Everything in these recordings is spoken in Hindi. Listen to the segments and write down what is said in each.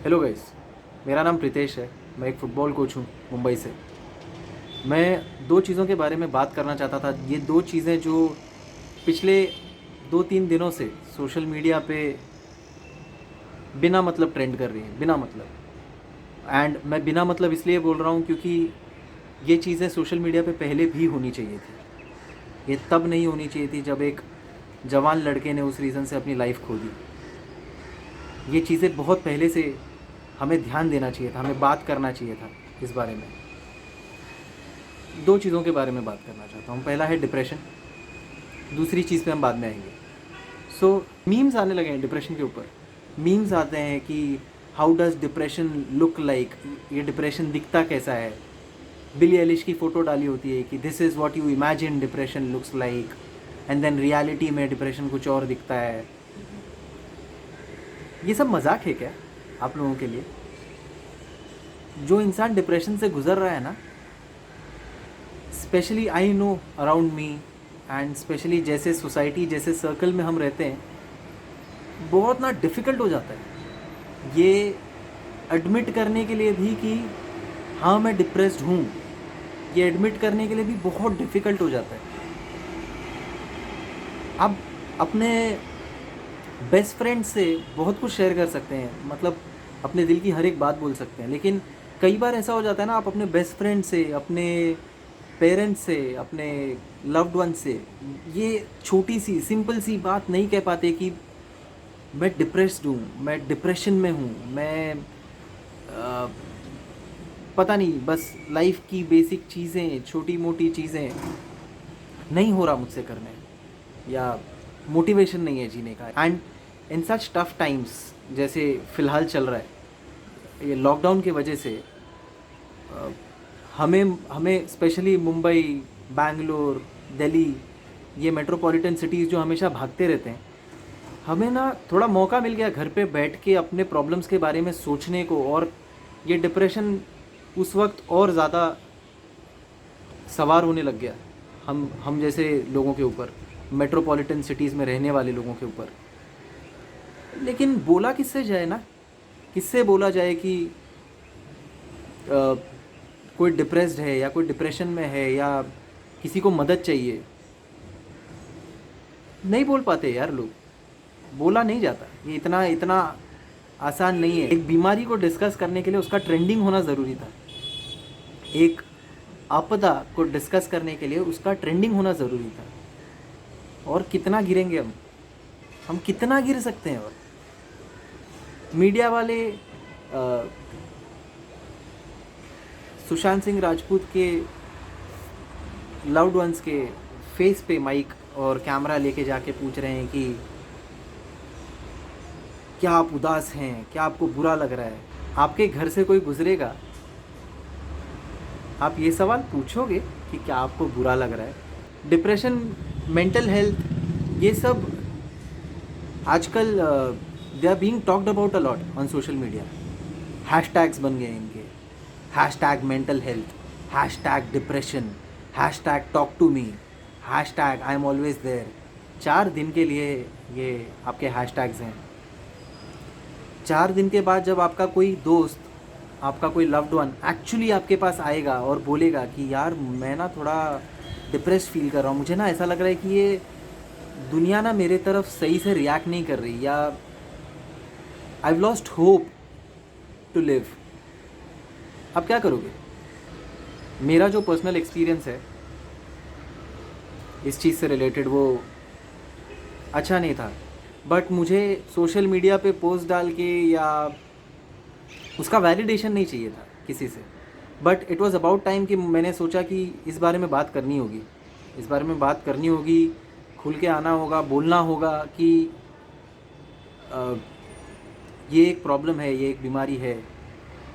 हेलो गाइस, मेरा नाम प्रीतेश है। मैं एक फ़ुटबॉल कोच हूँ मुंबई से। मैं दो चीज़ों के बारे में बात करना चाहता था। ये दो चीज़ें जो पिछले 2-3 दिनों से सोशल मीडिया पे बिना मतलब ट्रेंड कर रही हैं, बिना मतलब। एंड मैं बिना मतलब इसलिए बोल रहा हूँ क्योंकि ये चीज़ें सोशल मीडिया पे पहले भी होनी चाहिए थी। ये तब नहीं होनी चाहिए थी जब एक जवान लड़के ने उस रीज़न से अपनी लाइफ खो दी। ये चीज़ें बहुत पहले से हमें ध्यान देना चाहिए था, हमें बात करना चाहिए था इस बारे में। दो चीज़ों के बारे में बात करना चाहता हूँ। पहला है डिप्रेशन, दूसरी चीज़ पे हम बाद में आएंगे। सो मीम्स आने लगे हैं डिप्रेशन के ऊपर। मीम्स आते हैं कि how does depression look like, ये डिप्रेशन दिखता कैसा है। बिली एलिश की फ़ोटो डाली होती है कि this is what you imagine depression looks like, and then reality में डिप्रेशन कुछ और दिखता है। ये सब मजाक है क्या आप लोगों के लिए? जो इंसान डिप्रेशन से गुजर रहा है ना, specially I know around me and specially जैसे सोसाइटी जैसे सर्कल में हम रहते हैं, बहुत ना डिफ़िकल्ट हो जाता है ये एडमिट करने के लिए भी कि हाँ मैं डिप्रेस्ड हूँ। ये एडमिट करने के लिए भी बहुत डिफ़िकल्ट हो जाता है। आप अपने बेस्ट फ्रेंड से बहुत कुछ शेयर कर सकते हैं, मतलब अपने दिल की हर एक बात बोल सकते हैं, लेकिन कई बार ऐसा हो जाता है ना, आप अपने बेस्ट फ्रेंड से, अपने पेरेंट्स से, अपने लव्ड वन से ये छोटी सी सिंपल सी बात नहीं कह पाते कि मैं डिप्रेस्ड हूँ, मैं डिप्रेशन में हूँ, मैं पता नहीं, बस लाइफ की बेसिक चीज़ें, छोटी मोटी चीज़ें नहीं हो रहा मुझसे करने, या मोटिवेशन नहीं है जीने का। And in such tough times जैसे फ़िलहाल चल रहा है ये लॉकडाउन की वजह से, अ, हमें हमें स्पेशली मुंबई, बैंगलोर, दिल्ली, ये मेट्रोपॉलिटन सिटीज़ जो हमेशा भागते रहते हैं, हमें ना थोड़ा मौका मिल गया घर पे बैठ के अपने प्रॉब्लम्स के बारे में सोचने को। और ये डिप्रेशन उस वक्त और ज़्यादा सवार होने लग गया हम जैसे लोगों के ऊपर, मेट्रोपॉलिटन सिटीज़ में रहने वाले लोगों के ऊपर। लेकिन बोला किससे जाए ना, किससे बोला जाए कि कोई डिप्रेस्ड है या कोई डिप्रेशन में है या किसी को मदद चाहिए। नहीं बोल पाते यार लोग, बोला नहीं जाता। ये इतना इतना आसान नहीं है। एक बीमारी को डिस्कस करने के लिए उसका ट्रेंडिंग होना ज़रूरी था। एक आपदा को डिस्कस करने के लिए उसका ट्रेंडिंग होना ज़रूरी था। और कितना गिरेंगे हम कितना गिर सकते हैं। और मीडिया वाले सुशांत सिंह राजपूत के लव्ड वंस के फेस पे माइक और कैमरा लेके जाके पूछ रहे हैं कि क्या आप उदास हैं, क्या आपको बुरा लग रहा है। आपके घर से कोई गुजरेगा, आप ये सवाल पूछोगे कि क्या आपको बुरा लग रहा है। डिप्रेशन, मेंटल हेल्थ, ये सब आजकल they are being talked about a lot on social media. Hashtags बन गए इनके, hashtag mental health, hashtag depression, hashtag talk to me, hashtag I am always there. 4 दिन के लिए ये आपके हैशटैग्स हैं। 4 दिन के बाद जब आपका कोई दोस्त, आपका कोई लव्ड वन एक्चुअली आपके पास आएगा और बोलेगा कि यार मैं ना थोड़ा डिप्रेस फील कर रहा हूँ, मुझे ना ऐसा लग रहा है कि ये दुनिया ना मेरे तरफ सही से रिएक्ट नहीं कर रही, या I lost hope to live, आप क्या करोगे? मेरा जो पर्सनल एक्सपीरियंस है इस चीज़ से रिलेटेड वो अच्छा नहीं था। बट मुझे सोशल मीडिया पे पोस्ट डाल के या उसका वैलिडेशन नहीं चाहिए था किसी से। But it was about time कि मैंने सोचा कि इस बारे में बात करनी होगी, इस बारे में बात करनी होगी, खुल के आना होगा, बोलना होगा कि ये एक प्रॉब्लम है, ये एक बीमारी है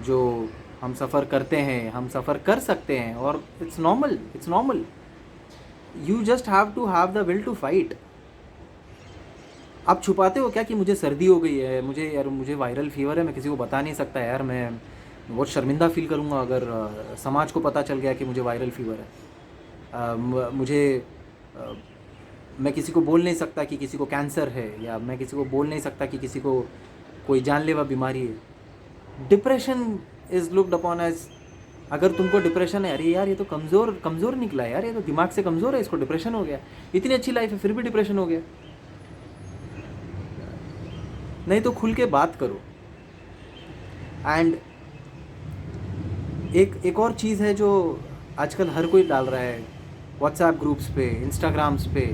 जो हम सफ़र करते हैं, हम सफ़र कर सकते हैं, और it's normal, it's normal. You just have to have the will to fight. आप छुपाते हो क्या कि मुझे सर्दी हो गई है, मुझे यार मुझे वायरल फीवर है, मैं किसी को बता नहीं सकता यार, मैं बहुत शर्मिंदा फील करूँगा अगर समाज को पता चल गया कि मुझे वायरल फीवर है। मुझे मैं किसी को बोल नहीं सकता कि किसी को कैंसर है, या मैं किसी को बोल नहीं सकता कि किसी को कोई जानलेवा बीमारी है। Depression is looked upon as, अगर तुमको डिप्रेशन है, अरे यार ये तो कमज़ोर कमज़ोर निकला है यार, ये तो दिमाग से कमज़ोर है, इसको डिप्रेशन हो गया, इतनी अच्छी लाइफ है फिर भी डिप्रेशन हो गया। नहीं तो खुल के बात करो। एंड एक और चीज़ है जो आजकल हर कोई डाल रहा है व्हाट्सएप ग्रुप्स पे, इंस्टाग्राम्स पे,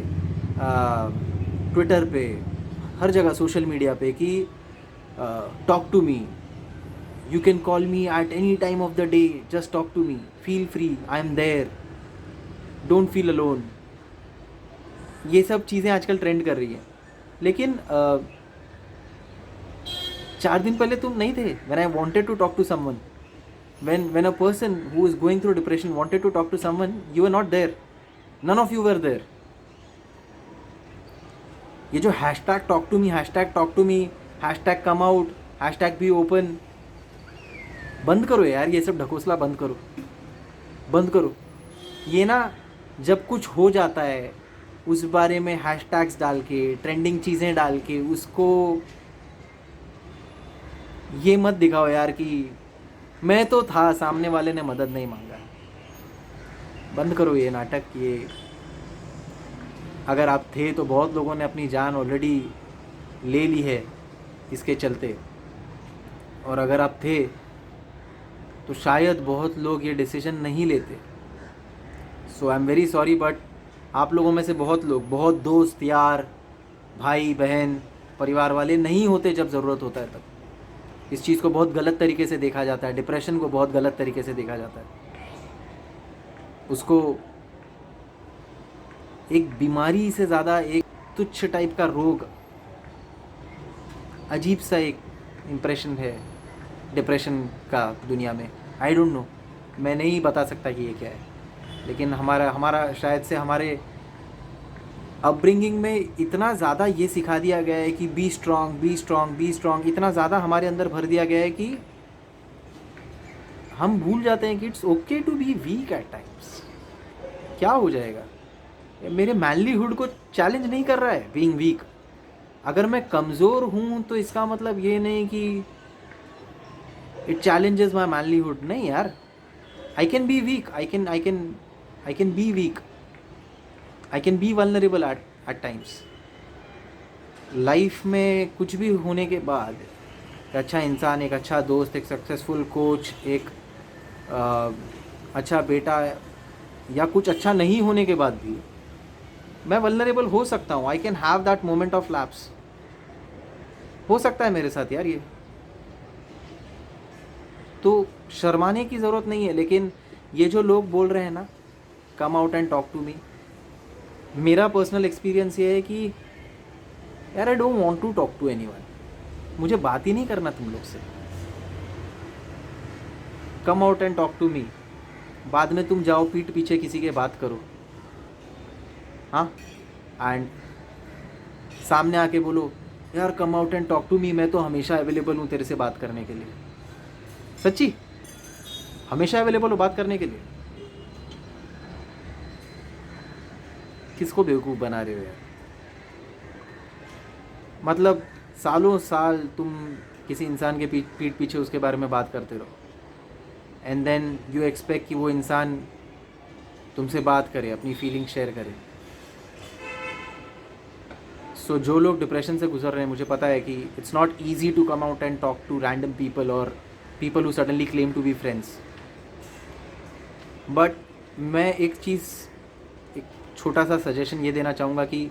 ट्विटर पे, हर जगह सोशल मीडिया पे कि talk to me, you can call me at any time of the day, just talk to me, feel free, I am there, don't feel alone. ये सब चीज़ें आजकल ट्रेंड कर रही हैं। लेकिन 4 दिन पहले तुम नहीं थे। When I wanted to talk to someone, when a person who is going through depression wanted to talk to someone, you were not there, none of you were there. ये जो hashtag talk to me, hashtag talk to me, hashtag come out, hashtag be open, बंद करो यार, ये सब ढकोसला बंद करो, बंद करो। ये ना जब कुछ हो जाता है उस बारे में हैशटैग्स डाल के, ट्रेंडिंग चीज़ें डाल के उसको ये मत दिखाओ यार कि मैं तो था, सामने वाले ने मदद नहीं मांगा। बंद करो ये नाटक। ये अगर आप थे तो बहुत लोगों ने अपनी जान ऑलरेडी ले ली है इसके चलते, और अगर आप थे तो शायद बहुत लोग ये डिसीजन नहीं लेते। So I am very sorry, but आप लोगों में से बहुत लोग, बहुत दोस्त यार, भाई बहन, परिवार वाले नहीं होते जब ज़रूरत होता है तब। इस चीज़ को बहुत गलत तरीके से देखा जाता है, डिप्रेशन को बहुत गलत तरीके से देखा जाता है। उसको एक बीमारी से ज़्यादा एक तुच्छ टाइप का रोग, अजीब सा एक इम्प्रेशन है डिप्रेशन का दुनिया में। आई डोंट नो, मैं नहीं बता सकता कि ये क्या है, लेकिन हमारा शायद से हमारे अपब्रिंगिंग में इतना ज़्यादा ये सिखा दिया गया है कि be strong, be strong, be strong, इतना ज़्यादा हमारे अंदर भर दिया गया है कि हम भूल जाते हैं कि it's okay to be weak at times. क्या हो जाएगा, मेरे मैनलीहुड को चैलेंज नहीं कर रहा है बीइंग वीक। अगर मैं कमज़ोर हूँ तो इसका मतलब ये नहीं कि इट चैलेंजेस माई मैनलीहुड। नहीं यार, I can be weak, I can be weak, I can be vulnerable at times. Life में कुछ भी होने के बाद एक अच्छा इंसान, एक अच्छा दोस्त, एक सक्सेसफुल कोच, एक अच्छा बेटा, या कुछ अच्छा नहीं होने के बाद भी मैं वल्नरेबल हो सकता हूँ। I can have that moment of lapse. हो सकता है मेरे साथ यार ये, तो शर्माने की ज़रूरत नहीं है। लेकिन ये जो लोग बोल रहे हैं ना, come out and talk to me, मेरा पर्सनल एक्सपीरियंस ये है कि यार I don't want to talk to anyone, मुझे बात ही नहीं करना तुम लोग से। Come out and talk to me, बाद में तुम जाओ पीठ पीछे किसी के बात करो, हाँ, एंड सामने आके बोलो यार come out and talk to me, मैं तो हमेशा अवेलेबल हूँ तेरे से बात करने के लिए। सच्ची, हमेशा अवेलेबल हो बात करने के लिए। किसको बेवकूफ़ बना रहे हो यार? मतलब सालों साल तुम किसी इंसान के पीठ पीछे उसके बारे में बात करते रहो, एंड देन यू एक्सपेक्ट कि वो इंसान तुमसे बात करे, अपनी फीलिंग शेयर करे। सो जो लोग डिप्रेशन से गुजर रहे हैं, मुझे पता है कि it's not easy to come out and talk to random people और people who suddenly claim to be friends. But मैं एक चीज़, एक छोटा सा सजेशन ये देना चाहूँगा कि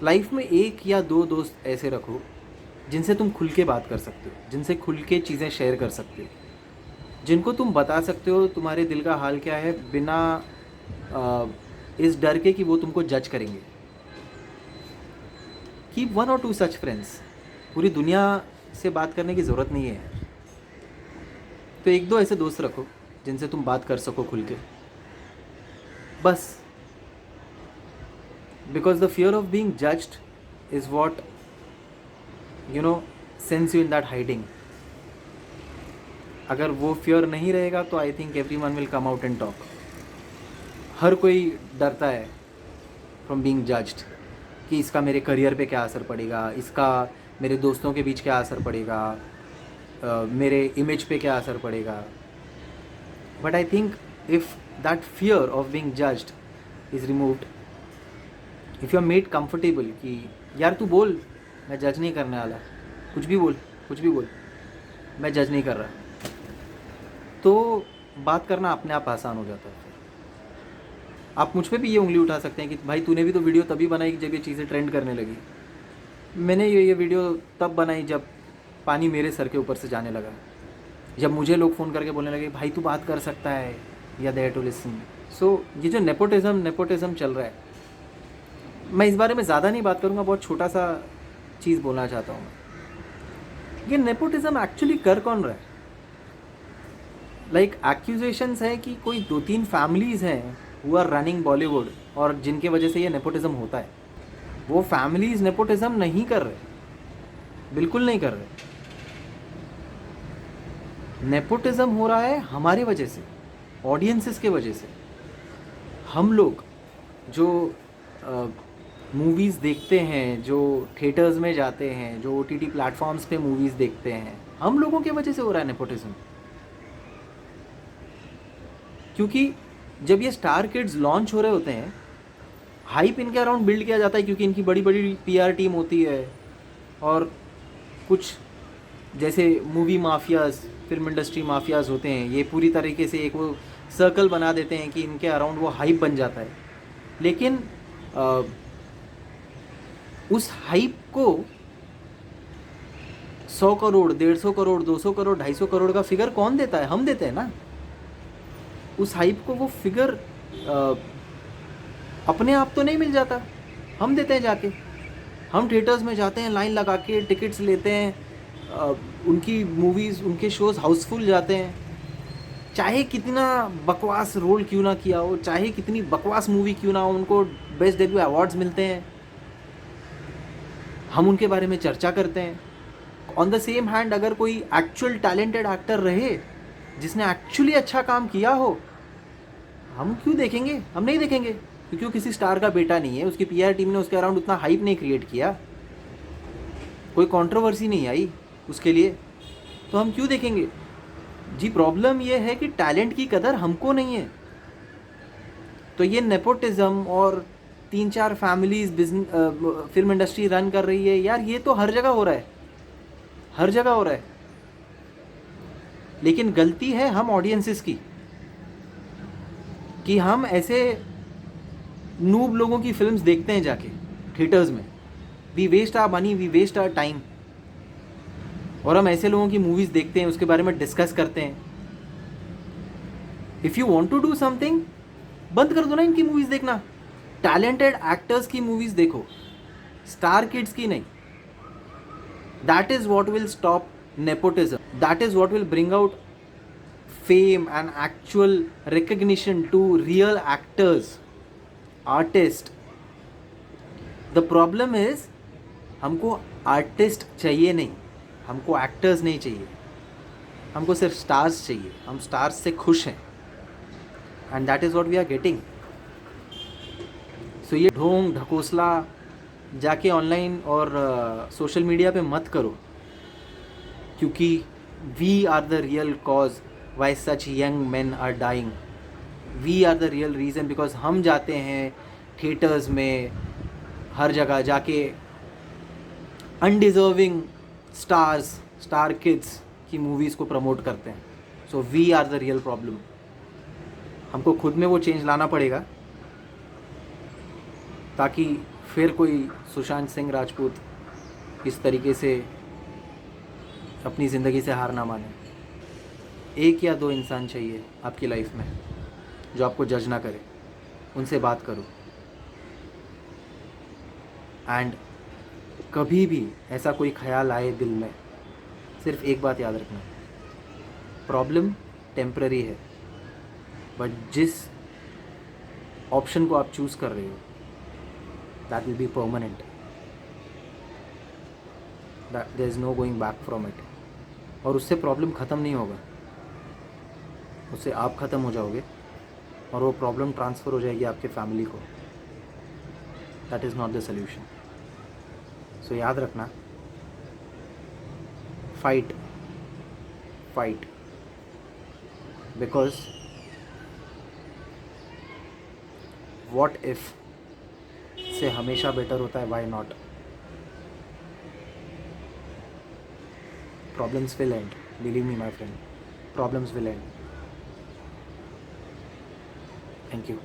लाइफ में एक या दो दोस्त ऐसे रखो जिनसे तुम खुल के बात कर सकते हो, जिनसे खुल के चीज़ें शेयर कर सकते हो, जिनको तुम बता सकते हो तुम्हारे दिल का हाल क्या है, बिना इस डर के कि वो तुमको जज करेंगे। Keep 1 or 2 such friends. पूरी दुनिया से बात करने की ज़रूरत नहीं है, तो एक दो ऐसे दोस्त रखो जिनसे तुम बात कर सको खुल के, बस। Because the fear of being judged is what sense you in that hiding. अगर वो फियर नहीं रहेगा तो I think everyone will come out and talk. हर कोई डरता है फ्रॉम बीइंग जज्ड कि इसका मेरे करियर पे क्या असर पड़ेगा, इसका मेरे दोस्तों के बीच क्या असर पड़ेगा, मेरे इमेज पे क्या असर पड़ेगा. But I think if that fear of being judged is removed, if you are made comfortable कि यार तू बोल, मैं जज नहीं करने वाला, कुछ भी बोल, कुछ भी बोल, मैं जज नहीं कर रहा, तो बात करना अपने आप आसान हो जाता है. फिर आप मुझ पे भी ये उंगली उठा सकते हैं कि भाई तूने भी तो वीडियो तभी बनाई जब ये चीज़ें ट्रेंड करने लगी. मैंने ये वीडियो तब बनाई जब पानी मेरे सर के ऊपर से जाने लगा, जब मुझे लोग फ़ोन करके बोलने लगे भाई तू बात कर सकता है, या देयर टू लिसन. सो ये जो नेपोटिज़म चल रहा है, मैं इस बारे में ज़्यादा नहीं बात करूँगा, बहुत छोटा सा चीज़ बोलना चाहता हूँ. ये नेपोटिज़म एक्चुअली कर कौन रहा है? लाइक एक्यूजेशंस है कि कोई 2-3 फैमिलीज़ हैं हु आर रनिंग बॉलीवुड और जिनके वजह से ये नेपोटिज़म होता है. वो फैमिलीज़ नेपोटिज़म नहीं कर रहे, बिल्कुल नहीं कर रहे. नेपोटिज़म हो रहा है हमारे वजह से, ऑडियंसेस के वजह से. हम लोग जो मूवीज़ देखते हैं, जो थिएटर्स में जाते हैं, जो OTT प्लेटफॉर्म्स पे मूवीज़ देखते हैं, हम लोगों की वजह से हो रहा है नेपोटिज़म. क्योंकि जब ये स्टार किड्स लॉन्च हो रहे होते हैं, हाइप इनके अराउंड बिल्ड किया जाता है क्योंकि इनकी बड़ी बड़ी PR टीम होती है, और कुछ जैसे movie mafias, film industry mafias होते हैं, ये पूरी तरीके से एक वो सर्कल बना देते हैं कि इनके अराउंड वो हाइप बन जाता है. लेकिन उस हाइप को 100 करोड़, 150 करोड़, 200 करोड़, 250 करोड़ का फिगर कौन देता है? हम देते हैं ना. उस हाइप को वो फिगर अपने आप तो नहीं मिल जाता, हम देते हैं जाके. हम थिएटर्स में जाते हैं, लाइन लगा के टिकट्स लेते हैं, उनकी मूवीज़, उनके शोज़ हाउसफुल जाते हैं, चाहे कितना बकवास रोल क्यों ना किया हो, चाहे कितनी बकवास मूवी क्यों ना हो, उनको बेस्ट डेब्यू अवार्ड्स मिलते हैं, हम उनके बारे में चर्चा करते हैं. ऑन द सेम हैंड अगर कोई एक्चुअल टैलेंटेड एक्टर रहे जिसने एक्चुअली अच्छा काम किया हो, हम क्यों देखेंगे? हम नहीं देखेंगे क्योंकि वो किसी स्टार का बेटा नहीं है, उसकी PR टीम ने उसके अराउंड उतना हाइप नहीं क्रिएट किया, कोई कंट्रोवर्सी नहीं आई उसके लिए, तो हम क्यों देखेंगे? जी प्रॉब्लम ये है कि टैलेंट की कदर हमको नहीं है. तो ये नेपोटिज़म और 3-4 families business film industry run कर रही है, यार ये तो हर जगह हो रहा है, हर जगह हो रहा है. लेकिन गलती है हम ऑडियंसेस की कि हम ऐसे नूब लोगों की फिल्म्स देखते हैं जाके थिएटर्स में. We waste our money, we waste our time, और हम ऐसे लोगों की मूवीज़ देखते हैं, उसके बारे में डिस्कस करते हैं. If you want to do something, बंद कर दो ना इनकी मूवीज़ देखना. टैलेंटेड एक्टर्स की मूवीज़ देखो, स्टार किड्स की नहीं. That is what will stop nepotism. That is what will bring out fame and actual recognition to real actors, artists. The problem is हमको आर्टिस्ट चाहिए नहीं, हमको एक्टर्स नहीं चाहिए, हमको सिर्फ स्टार्स चाहिए. हम स्टार्स से खुश हैं, and that is what we are getting. So ये ढोंग ढकोसला जाके ऑनलाइन और सोशल मीडिया पे मत करो, क्योंकि we are the real cause why such young men are dying. We are the real reason, because हम जाते हैं थिएटर्स में, हर जगह जाके अनडिज़र्विंग स्टार्स, स्टार किड्स की मूवीज़ को प्रमोट करते हैं. So we are the real problem. हमको खुद में वो चेंज लाना पड़ेगा, ताकि फिर कोई सुशांत सिंह राजपूत इस तरीके से अपनी ज़िंदगी से हार ना माने. 1 या 2 इंसान चाहिए आपकी लाइफ में जो आपको जज ना करे, उनसे बात करो. एंड कभी भी ऐसा कोई ख्याल आए दिल में, सिर्फ एक बात याद रखना, प्रॉब्लम टेम्पररी है, बट जिस ऑप्शन को आप चूज़ कर रहे हो, that will be permanent. There is no going back from it. और उससे प्रॉब्लम ख़त्म नहीं होगा, उससे आप ख़त्म हो जाओगे और वो प्रॉब्लम ट्रांसफ़र हो जाएगी आपके फैमिली को. That is not the solution. So याद रखना, fight fight, because what if से हमेशा बेटर होता है, why not? Problems will end, believe me my friend, problems will end. Thank you.